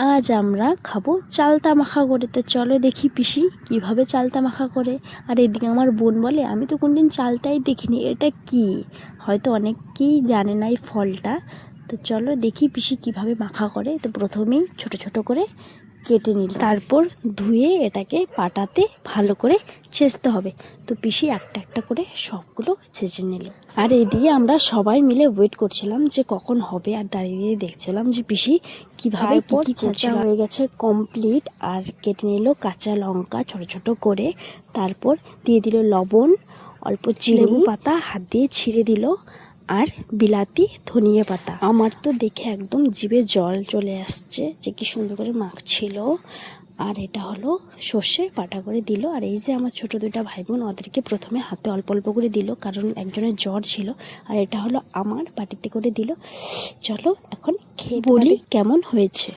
আজ আমরা খাবো চালতা মাখা করে। তো চলো দেখি পিসি কিভাবে চালতা মাখা করে। আর এদিকে আমার বোন বলে আমি তো কোনদিন চালতাই দেখিনি, এটা কি? হয়তো অনেকেই জানে না এই ফলটা। তো চলো দেখি পিসি কিভাবে মাখা করে। তো প্রথমেই ছোট ছোট করে কেটে নিল, তারপর ধুয়ে এটাকে পাটাতে ভালো করে ছেঁচতে হবে। তো পিসি একটা একটা করে সবগুলো ছেঁচে নিল। আর এদিকে আমরা সবাই মিলে ওয়েট করছিলাম যে কখন হবে, আর দাঁড়িয়ে দেখছিলাম যে পিসি কিভাবে কি ছেঁচা হয়ে গেছে কমপ্লিট। আর কেটে নিল কাঁচা লঙ্কা ছোট ছোট করে, তারপর দিয়ে দিল লবণ, অল্প লেবু পাতা হাত দিয়ে ছিঁড়ে দিল, আর বিলাতি ধনিয়া পাতা। আমার তো দেখে একদম জিভে জল চলে আসছে যে কি সুন্দর করে মাখছিল। আর এটা হলো সর্ষে বাটা করে দিল। আর এই যে আমার ছোট দুইটা ভাই বোন, ওদেরকে প্রথমে হাতে অল্প অল্প করে দিল, কারণ একজনের জ্বর ছিল। আর এটা হলো আমার বাটিতে করে দিল। চলো এখন খেয়ে বলি কেমন হয়েছে।